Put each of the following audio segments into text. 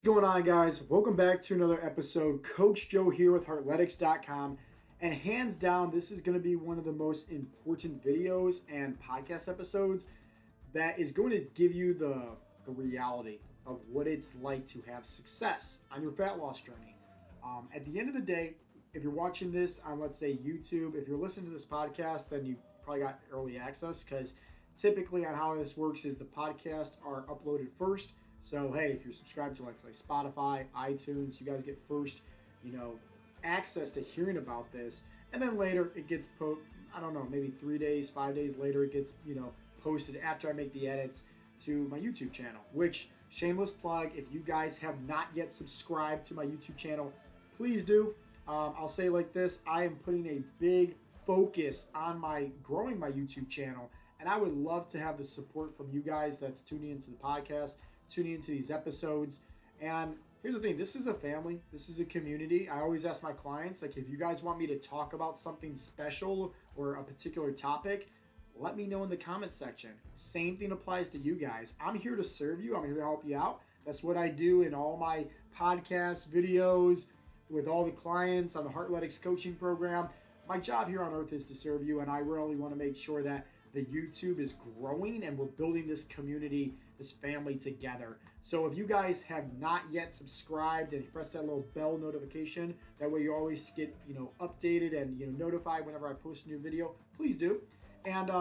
What's going on, guys? Welcome back to another episode. Coach Joe here with Heartletics.com. And hands down, this is going to be one of the most important videos and podcast episodes that is going to give you the reality of what it's like to have success on your fat loss journey. At the end of the day, if you're watching this on, let's say, YouTube, if you're listening to this podcast, then you probably got early access because typically on how this works is the podcasts are uploaded first. So hey, if you're subscribed to like Spotify, iTunes, you guys get first, access to hearing about this, and then later it gets I don't know, maybe 3 days, 5 days later it gets posted after I make the edits to my YouTube channel. Which shameless plug, if you guys have not yet subscribed to my YouTube channel, please do. I'll say it like this: I am putting a big focus on growing my YouTube channel, and I would love to have the support from you guys that's tuning into the podcast, tuning into these episodes. And here's the thing, this is a family, this is a community. I always ask my clients, like, if you guys want me to talk about something special or a particular topic, let me know in the comment section. Same thing applies to you guys. I'm here to serve you. I'm here to help you out. That's what I do in all my podcast videos with all the clients on the Heartletics coaching program. My job here on earth is to serve you, and I really want to make sure that the YouTube is growing and we're building this community, this family together. So if you guys have not yet subscribed and press that little bell notification, that way you always get updated and notified whenever I post a new video, please do. And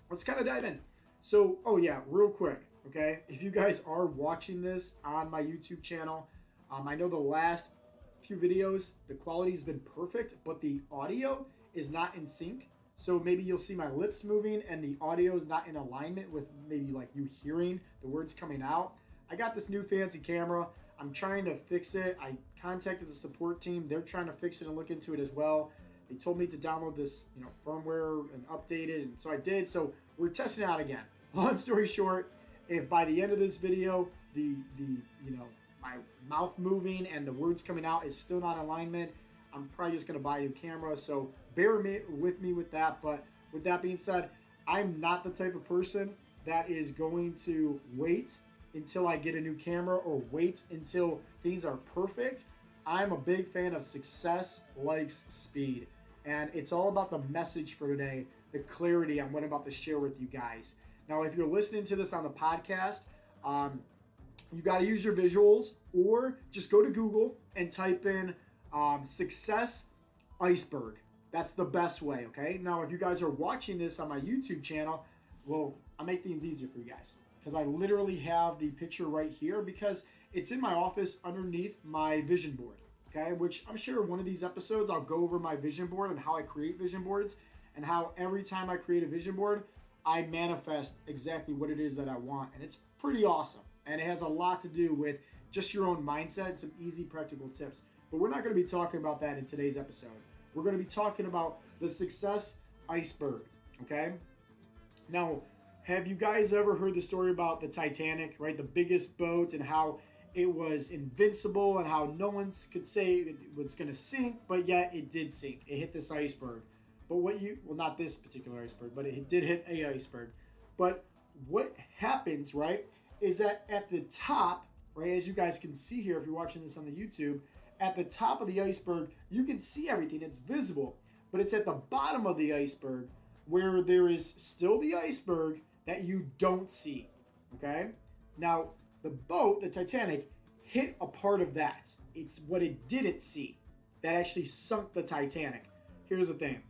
let's kind of dive in. So, oh yeah, real quick, okay? If you guys are watching this on my YouTube channel, I know the last few videos, the quality's been perfect, but the audio is not in sync. So maybe you'll see my lips moving and the audio is not in alignment with maybe like you hearing the words coming out. I got this new fancy camera. I'm trying to fix it. I contacted the support team. They're trying to fix it and look into it as well. They told me to download this, firmware and update it, and so I did. So we're testing it out again. Long story short, if by the end of this video, the my mouth moving and the words coming out is still not in alignment, I'm probably just going to buy a new camera, so bear with me with that. But with that being said, I'm not the type of person that is going to wait until I get a new camera or wait until things are perfect. I'm a big fan of success likes speed. And it's all about the message for today, the clarity on what I'm about to share with you guys. Now, if you're listening to this on the podcast, you got to use your visuals, or just go to Google and type in Success Iceberg. That's the best way, okay? Now, if you guys are watching this on my YouTube channel, well, I make things easier for you guys because I literally have the picture right here because it's in my office underneath my vision board, okay? Which I'm sure one of these episodes I'll go over my vision board and how I create vision boards and how every time I create a vision board, I manifest exactly what it is that I want, and it's pretty awesome. And it has a lot to do with just your own mindset, some easy practical tips. But we're not going to be talking about that in today's episode. We're going to be talking about the Success Iceberg, okay? Now, have you guys ever heard the story about the Titanic, right? The biggest boat, and how it was invincible and how no one could say it was going to sink, but yet it did sink. It hit this iceberg. But well, not this particular iceberg, but it did hit a iceberg. But what happens, right, is that at the top, right, as you guys can see here if you're watching this on the YouTube, at the top of the iceberg, you can see everything. It's visible. But it's at the bottom of the iceberg where there is still the iceberg that you don't see, okay? Now, the boat, the Titanic, hit a part of that. It's what it didn't see that actually sunk the Titanic. Here's the thing.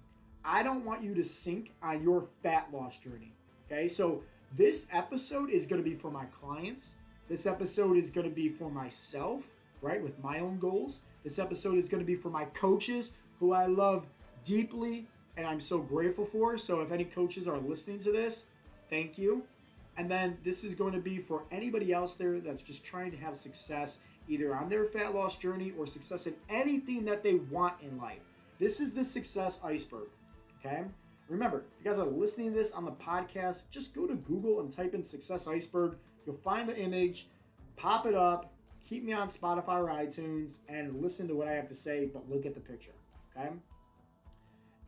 I don't want you to sink on your fat loss journey, okay? So this episode is going to be for my clients. This episode is going to be for myself, right, with my own goals. This episode is going to be for my coaches, who I love deeply and I'm so grateful for. So if any coaches are listening to this, thank you. And then this is going to be for anybody else there that's just trying to have success, either on their fat loss journey or success in anything that they want in life. This is the Success Iceberg, okay? Remember, if you guys are listening to this on the podcast, just go to Google and type in Success Iceberg. You'll find the image, pop it up, keep me on Spotify or iTunes, and listen to what I have to say, but look at the picture, okay?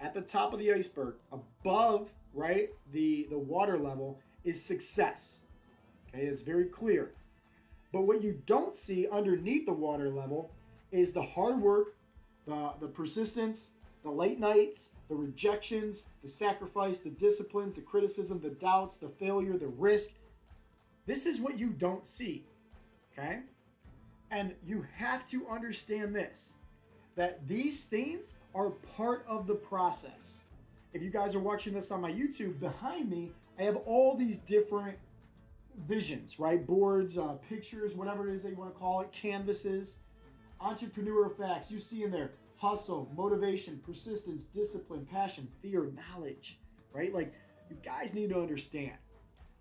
At the top of the iceberg, above, right, the water level is success, okay? It's very clear. But what you don't see underneath the water level is the hard work, the persistence, the late nights, the rejections, the sacrifice, the disciplines, the criticism, the doubts, the failure, the risk. This is what you don't see, okay? And you have to understand this, that these things are part of the process. If you guys are watching this on my YouTube, behind me, I have all these different visions, right? Boards, pictures, whatever it is that you want to call it, canvases, entrepreneur facts. You see in there hustle, motivation, persistence, discipline, passion, fear, knowledge, right? Like, you guys need to understand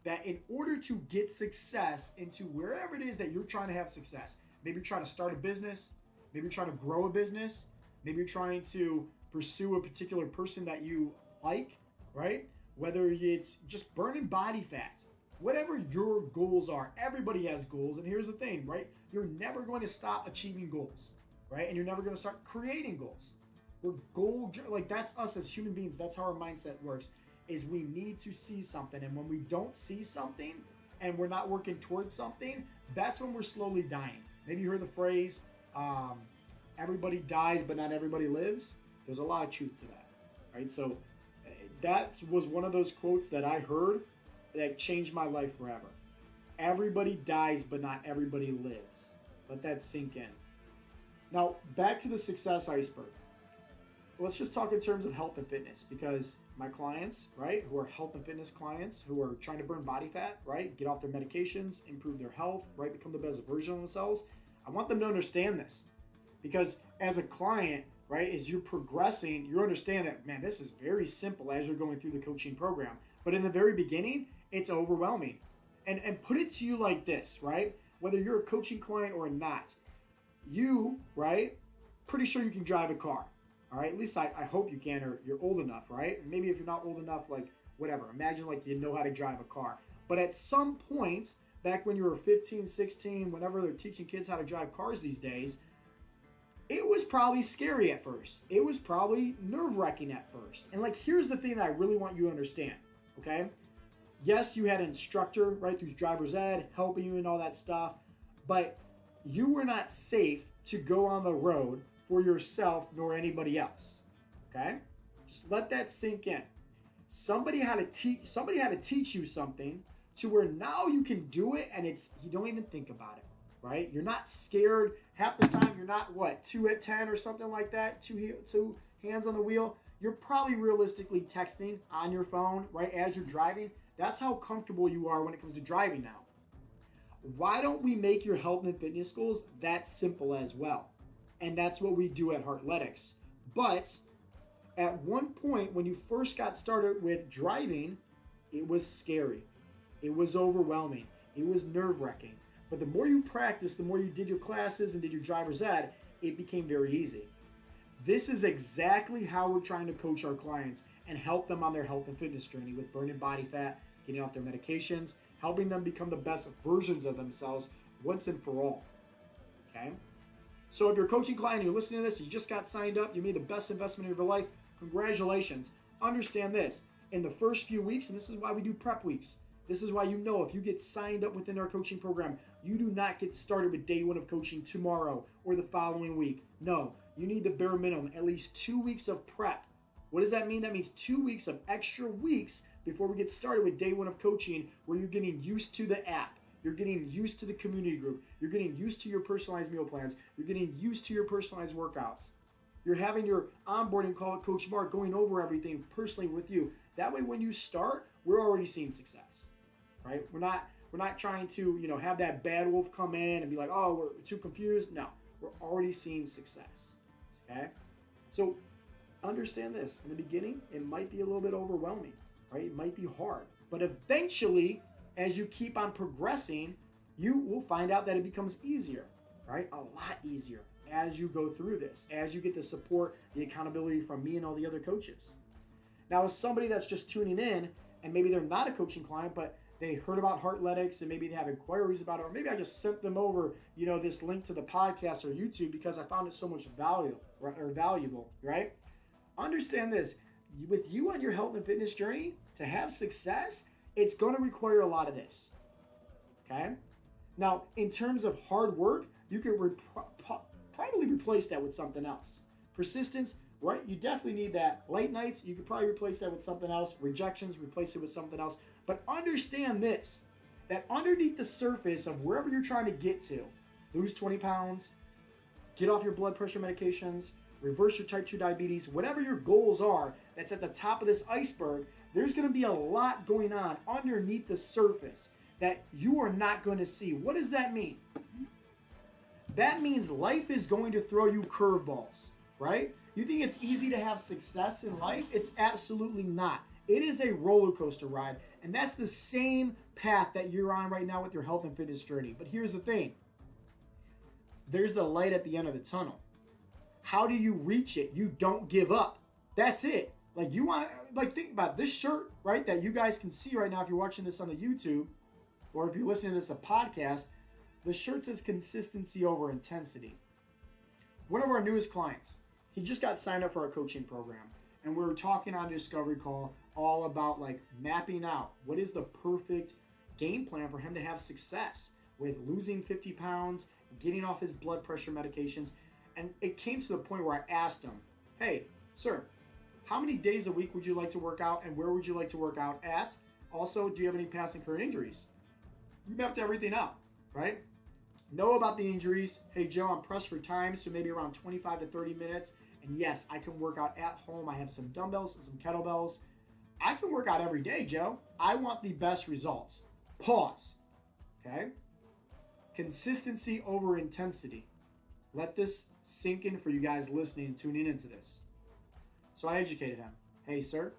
that in order to get success into wherever it is that you're trying to have success, maybe you're trying to start a business, maybe you're trying to grow a business, maybe you're trying to pursue a particular person that you like, right? Whether it's just burning body fat, whatever your goals are, everybody has goals. And here's the thing, right? You're never going to stop achieving goals, right? And you're never going to start creating goals. Like, that's us as human beings. That's how our mindset works, is we need to see something. And when we don't see something and we're not working towards something, that's when we're slowly dying. Maybe you heard the phrase, everybody dies, but not everybody lives. There's a lot of truth to that, right? So that was one of those quotes that I heard that changed my life forever. Everybody dies, but not everybody lives. Let that sink in. Now, back to the Success Iceberg. Let's just talk in terms of health and fitness, because my clients, right, who are health and fitness clients, who are trying to burn body fat, right, get off their medications, improve their health, right, become the best version of themselves, I want them to understand this. Because as a client, right, as you're progressing, you understand that, man, this is very simple as you're going through the coaching program. But in the very beginning, it's overwhelming. And put it to you like this, right? Whether you're a coaching client or not, you, right, pretty sure you can drive a car, all right? At least I hope you can, or you're old enough, right? And maybe if you're not old enough, like, whatever. Imagine like you know how to drive a car. But at some point, back when you were 15, 16, whenever they're teaching kids how to drive cars these days, it was probably scary at first. It was probably nerve-wracking at first. And like, here's the thing that I really want you to understand, okay? Yes, you had an instructor, right, through driver's ed, helping you and all that stuff, but you were not safe to go on the road for yourself nor anybody else, okay? Just let that sink in. Somebody had to teach you something to where now you can do it, and you don't even think about it, right? You're not scared. Half the time you're not, 2 at 10 or something like that, two hands on the wheel. You're probably realistically texting on your phone, right, as you're driving. That's how comfortable you are when it comes to driving now. Why don't we make your health and fitness goals that simple as well? And that's what we do at Heartletics. But at one point, when you first got started with driving, it was scary. It was overwhelming. It was nerve-wracking. But the more you practiced, the more you did your classes and did your driver's ed, it became very easy. This is exactly how we're trying to coach our clients and help them on their health and fitness journey with burning body fat, getting off their medications, helping them become the best versions of themselves once and for all. Okay? So if you're a coaching client and you're listening to this, you just got signed up, you made the best investment of your life, congratulations. Understand this. In the first few weeks, and this is why we do prep weeks, this is why if you get signed up within our coaching program, you do not get started with day one of coaching tomorrow or the following week. No, you need the bare minimum, at least 2 weeks of prep. What does that mean? That means 2 weeks of extra weeks before we get started with day one of coaching, where you're getting used to the app. You're getting used to the community group. You're getting used to your personalized meal plans. You're getting used to your personalized workouts. You're having your onboarding call with Coach Mark, going over everything personally with you. That way, when you start, we're already seeing success, right? We're not trying to, have that bad wolf come in and be like, oh, we're too confused. No, we're already seeing success, okay? So understand this. In the beginning, it might be a little bit overwhelming, right? It might be hard. But eventually, as you keep on progressing, you will find out that it becomes easier, right? A lot easier as you go through this, as you get the support, the accountability from me and all the other coaches. Now, as somebody that's just tuning in, and maybe they're not a coaching client, but they heard about Heartletics and maybe they have inquiries about it, or maybe I just sent them over, this link to the podcast or YouTube because I found it so much valuable, right? Understand this. With you on your health and fitness journey, to have success, it's going to require a lot of this, okay? Now, in terms of hard work, you could probably replace that with something else. Persistence, right? You definitely need that. Late nights, you could probably replace that with something else. Rejections, replace it with something else. But understand this, that underneath the surface of wherever you're trying to get to, lose 20 pounds, get off your blood pressure medications, reverse your type 2 diabetes, whatever your goals are, that's at the top of this iceberg, there's going to be a lot going on underneath the surface that you are not going to see. What does that mean? That means life is going to throw you curveballs, right? You think it's easy to have success in life? It's absolutely not. It is a roller coaster ride, and that's the same path that you're on right now with your health and fitness journey. But here's the thing. There's the light at the end of the tunnel. How do you reach it? You don't give up. That's it. Like, you want to, like, think about this shirt, right, that you guys can see right now if you're watching this on the YouTube, or if you're listening to this a podcast. The shirt says consistency over intensity. One of our newest clients, he just got signed up for our coaching program, and we were talking on Discovery Call all about, like, mapping out what is the perfect game plan for him to have success with losing 50 pounds, getting off his blood pressure medications. And it came to the point where I asked him, hey, sir, how many days a week would you like to work out, and where would you like to work out at? Also, do you have any past and current injuries? We mapped everything out, right? Know about the injuries. Hey, Joe, I'm pressed for time, so maybe around 25 to 30 minutes. And yes, I can work out at home. I have some dumbbells and some kettlebells. I can work out every day, Joe. I want the best results. Pause. Okay? Consistency over intensity. Let this sink in for you guys listening and tuning into this. So I educated him. Hey, sir,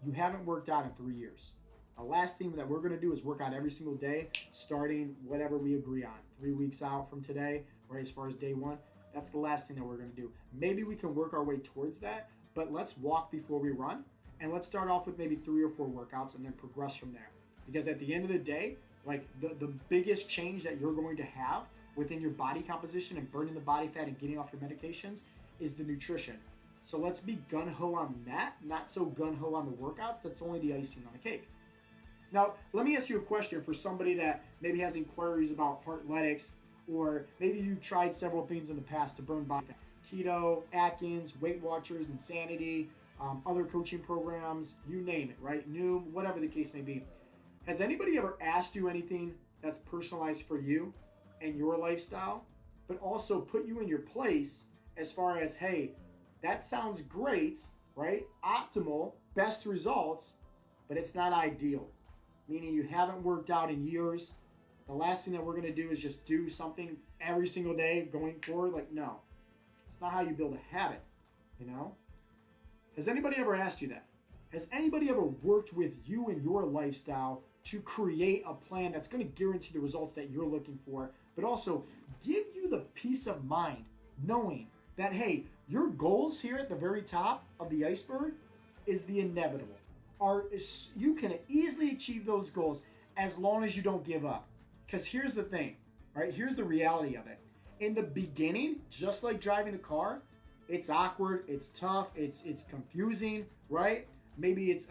you haven't worked out in 3 years. The last thing that we're going to do is work out every single day, starting whatever we agree on. 3 weeks out from today, right, as far as day one, that's the last thing that we're going to do. Maybe we can work our way towards that, but let's walk before we run, and let's start off with maybe 3 or 4 workouts and then progress from there. Because at the end of the day, like, the biggest change that you're going to have within your body composition and burning the body fat and getting off your medications is the nutrition. So let's be gung-ho on that, not so gung-ho on the workouts. That's only the icing on the cake. Now, let me ask you a question for somebody that maybe has inquiries about Heartletics, or maybe you tried several things in the past to burn body fat. Keto, Atkins, Weight Watchers, Insanity, other coaching programs, you name it, right? Noom, whatever the case may be. Has anybody ever asked you anything that's personalized for you and your lifestyle, but also put you in your place as far as, hey, that sounds great, right? Optimal, best results, but it's not ideal. Meaning you haven't worked out in years. The last thing that we're going to do is just do something every single day going forward. Like, no. It's not how you build a habit, you know? Has anybody ever asked you that? Has anybody ever worked with you and your lifestyle to create a plan that's going to guarantee the results that you're looking for, but also give you the peace of mind knowing that, hey, your goals here at the very top of the iceberg is the inevitable. You can easily achieve those goals as long as you don't give up. Because here's the thing, right? Here's the reality of it. In the beginning, just like driving a car, it's awkward, it's tough, it's confusing, right? Maybe it's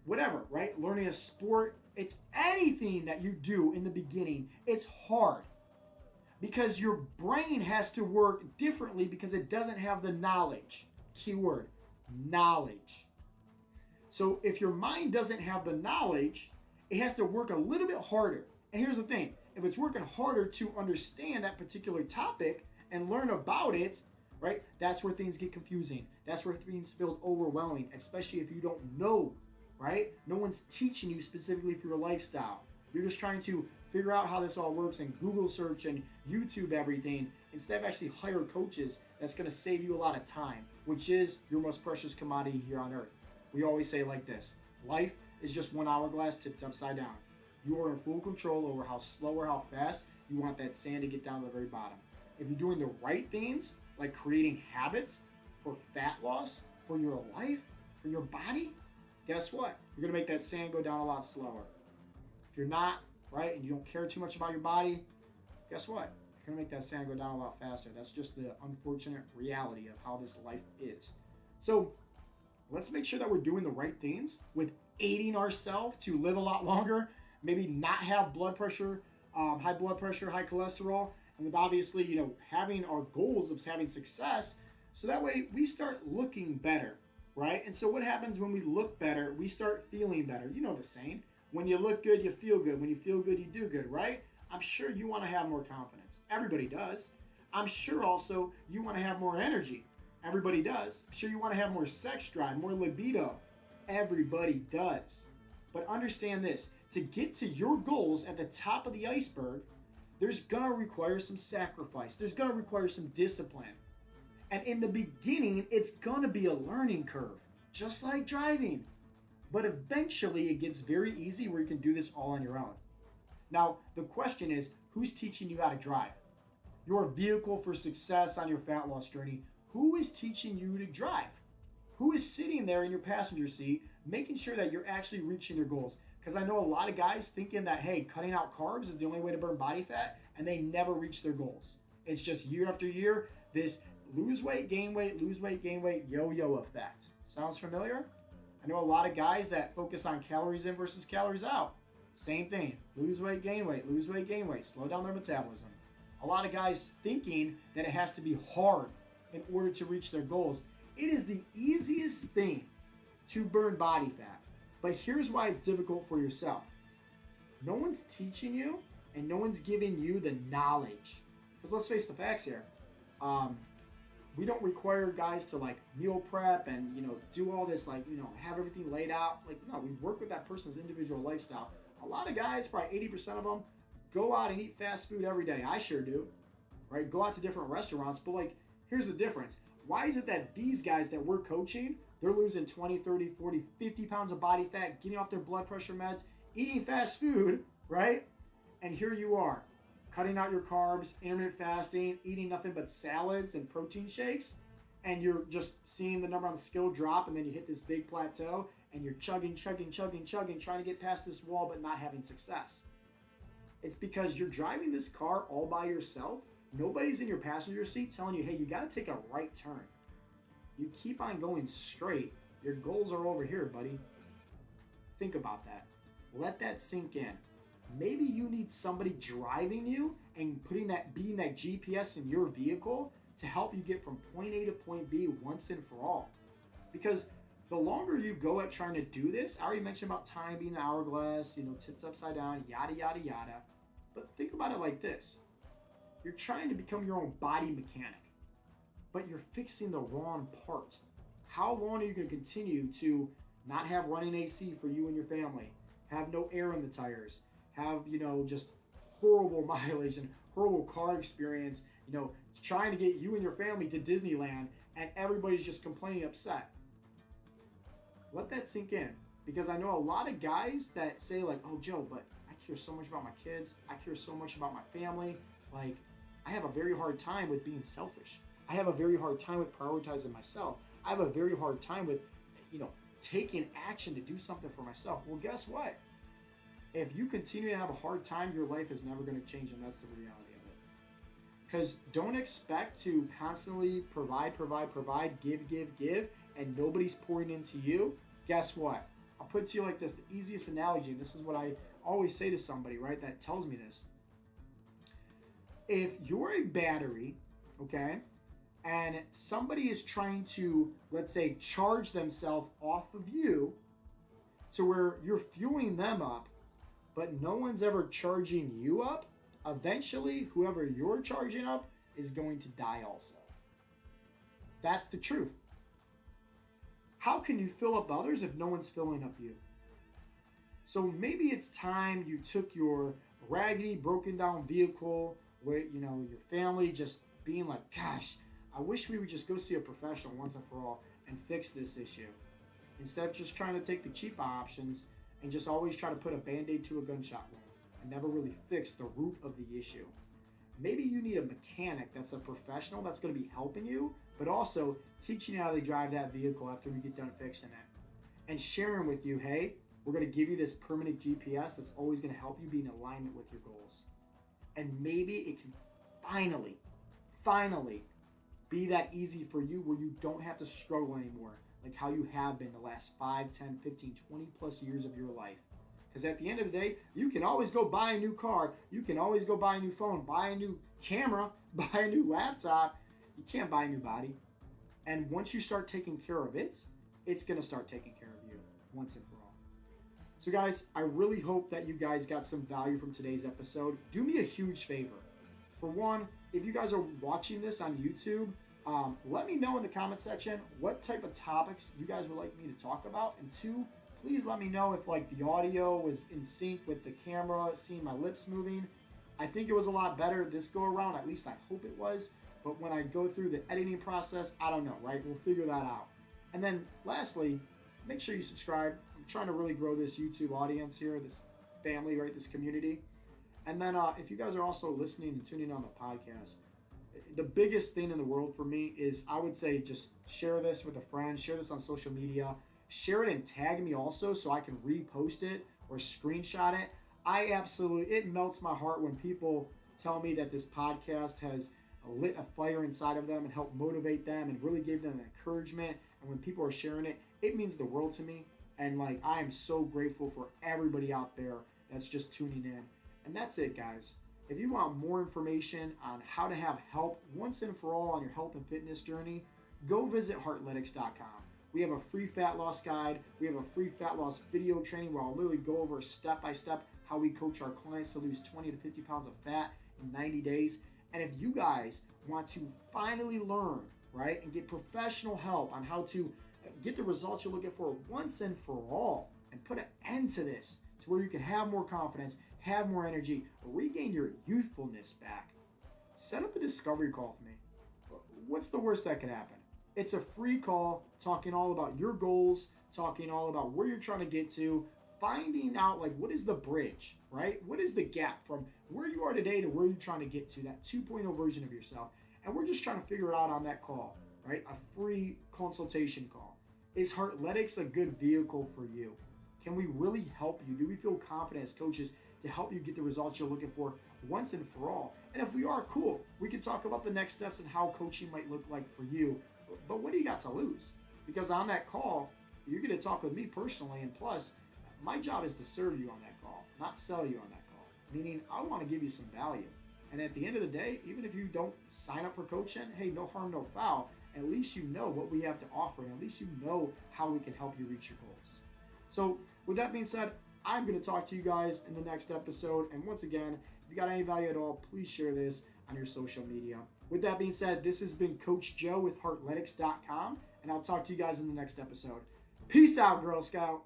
whatever, right? Learning a sport, it's anything that you do in the beginning, it's hard. Because your brain has to work differently because it doesn't have the knowledge. Keyword, knowledge. So if your mind doesn't have the knowledge, it has to work a little bit harder. And here's the thing, if it's working harder to understand that particular topic and learn about it, right, that's where things get confusing. That's where things feel overwhelming, especially if you don't know, right? No one's teaching you specifically for your lifestyle. You're just trying to figure out how this all works and Google search and YouTube everything instead of actually hire coaches. That's going to save you a lot of time, which is your most precious commodity here on earth. We always say it like this: life is just one hourglass tipped upside down. You are in full control over how slow or how fast you want that sand to get down to the very bottom. If you're doing the right things, like creating habits for fat loss, for your life, for your body, guess what? You're going to make that sand go down a lot slower. If you're not, right, and you don't care too much about your body, guess what? You're going to make that sand go down a lot faster. That's just the unfortunate reality of how this life is. So let's make sure that we're doing the right things with aiding ourselves to live a lot longer, maybe not have blood pressure high blood pressure, high cholesterol, and then obviously, having our goals of having success. So that way we start looking better, right? And so what happens when we look better? We start feeling better. You know the saying, when you look good, you feel good. When you feel good, you do good, right? I'm sure you want to have more confidence. Everybody does. I'm sure also you want to have more energy. Everybody does. I'm sure you want to have more sex drive, more libido. Everybody does. But understand this, to get to your goals at the top of the iceberg, there's going to require some sacrifice. There's going to require some discipline. And in the beginning, it's going to be a learning curve, just like driving. But eventually, it gets very easy where you can do this all on your own. Now, the question is, who's teaching you how to drive? Your vehicle for success on your fat loss journey, who is teaching you to drive? Who is sitting there in your passenger seat, making sure that you're actually reaching your goals? Because I know a lot of guys thinking that, hey, cutting out carbs is the only way to burn body fat, and they never reach their goals. It's just year after year, this lose weight, gain weight, lose weight, gain weight, yo-yo effect. Sounds familiar? I know a lot of guys that focus on calories in versus calories out. Same thing, lose weight, gain weight, lose weight, gain weight, slow down their metabolism. A lot of guys thinking that it has to be hard in order to reach their goals. It is the easiest thing to burn body fat. But here's why it's difficult for yourself. No one's teaching you and no one's giving you the knowledge. Because let's face the facts here. We don't require guys to meal prep and do all this have everything laid out. No, we work with that person's individual lifestyle. A lot of guys, probably 80% of them, go out and eat fast food every day. I sure do, right? Go out to different restaurants, but here's the difference. Why is it that these guys that we're coaching, they're losing 20, 30, 40, 50 pounds of body fat, getting off their blood pressure meds, eating fast food, right? And here you are, cutting out your carbs, intermittent fasting, eating nothing but salads and protein shakes, and you're just seeing the number on the scale drop, and then you hit this big plateau, and you're chugging, trying to get past this wall, but not having success. It's because you're driving this car all by yourself. Nobody's in your passenger seat telling you, hey, you got to take a right turn. You keep on going straight. Your goals are over here, buddy. Think about that. Let that sink in. Maybe you need somebody driving you and being that GPS in your vehicle to help you get from point A to point B once and for all. Because the longer you go at trying to do this, I already mentioned about time being an hourglass, tits upside down, yada, yada, yada. But think about it like this. You're trying to become your own body mechanic, but you're fixing the wrong part. How long are you going to continue to not have running AC for you and your family, have no air in the tires, have, just horrible mileage and horrible car experience, trying to get you and your family to Disneyland, and everybody's just complaining, upset? Let that sink in, because I know a lot of guys that say oh, Joe, but I care so much about my kids. I care so much about my family. I have a very hard time with being selfish. I have a very hard time with prioritizing myself. I have a very hard time with, taking action to do something for myself. Well, guess what? If you continue to have a hard time, your life is never going to change, and that's the reality of it. Because don't expect to constantly provide, give, and nobody's pouring into you. Guess what? I'll put it to you like this, the easiest analogy, and this is what I always say to somebody, right, that tells me this. If you're a battery, okay, and somebody is trying to, let's say, charge themselves off of you to where you're fueling them up, but no one's ever charging you up, eventually whoever you're charging up is going to die also. That's the truth. How can you fill up others if no one's filling up you? So maybe it's time you took your raggedy, broken down vehicle where, your family just being like, gosh, I wish we would just go see a professional once and for all and fix this issue. Instead of just trying to take the cheap options and just always try to put a Band-Aid to a gunshot wound and never really fix the root of the issue. Maybe you need a mechanic that's a professional that's going to be helping you, but also teaching you how to drive that vehicle after we get done fixing it. And sharing with you, hey, we're going to give you this permanent GPS that's always going to help you be in alignment with your goals. And maybe it can finally be that easy for you where you don't have to struggle anymore like how you have been the last 5, 10, 15, 20 plus years of your life. Because at the end of the day, you can always go buy a new car. You can always go buy a new phone, buy a new camera, buy a new laptop. You can't buy a new body. And once you start taking care of it, it's going to start taking care of you once and for all. So guys, I really hope that you guys got some value from today's episode. Do me a huge favor. For one, if you guys are watching this on YouTube, let me know in the comment section what type of topics you guys would like me to talk about. And two, please let me know if like the audio was in sync with the camera, seeing my lips moving. I think it was a lot better this go around. At least I hope it was. But when I go through the editing process, I don't know, right? We'll figure that out. And then lastly, make sure you subscribe. I'm trying to really grow this YouTube audience here, this family, right? This community. And then if you guys are also listening and tuning on the podcast, the biggest thing in the world for me is I would say just share this with a friend, share this on social media, share it and tag me also so I can repost it or screenshot it. It melts my heart when people tell me that this podcast has lit a fire inside of them and helped motivate them and really gave them encouragement. And when people are sharing it, it means the world to me. And like, I am so grateful for everybody out there that's just tuning in. And that's it, guys. If you want more information on how to have help once and for all on your health and fitness journey, go visit Heartletics.com. We have a free fat loss guide. We have a free fat loss video training where I'll literally go over step by step how we coach our clients to lose 20 to 50 pounds of fat in 90 days. And if you guys want to finally learn, right, and get professional help on how to get the results you're looking for once and for all and put an end to this, to where you can have more confidence, have more energy, regain your youthfulness back, set up a discovery call with me. What's the worst that could happen? It's a free call talking all about your goals, talking all about where you're trying to get to, finding out like what is the bridge, right? What is the gap from where you are today to where you're trying to get to, that 2.0 version of yourself. And we're just trying to figure it out on that call, right? A free consultation call. Is Heartletics a good vehicle for you? Can we really help you? Do we feel confident as coaches to help you get the results you're looking for once and for all? And if we are, cool. We can talk about the next steps and how coaching might look like for you. But what do you got to lose? Because on that call, you're going to talk with me personally. And plus, my job is to serve you on that call, not sell you on that call. Meaning, I want to give you some value. And at the end of the day, even if you don't sign up for coaching, hey, no harm, no foul. At least you know what we have to offer. And at least you know how we can help you reach your goals. So with that being said, I'm going to talk to you guys in the next episode. And once again, if you got any value at all, please share this on your social media. With that being said, this has been Coach Joe with Heartletics.com. And I'll talk to you guys in the next episode. Peace out, Girl Scout.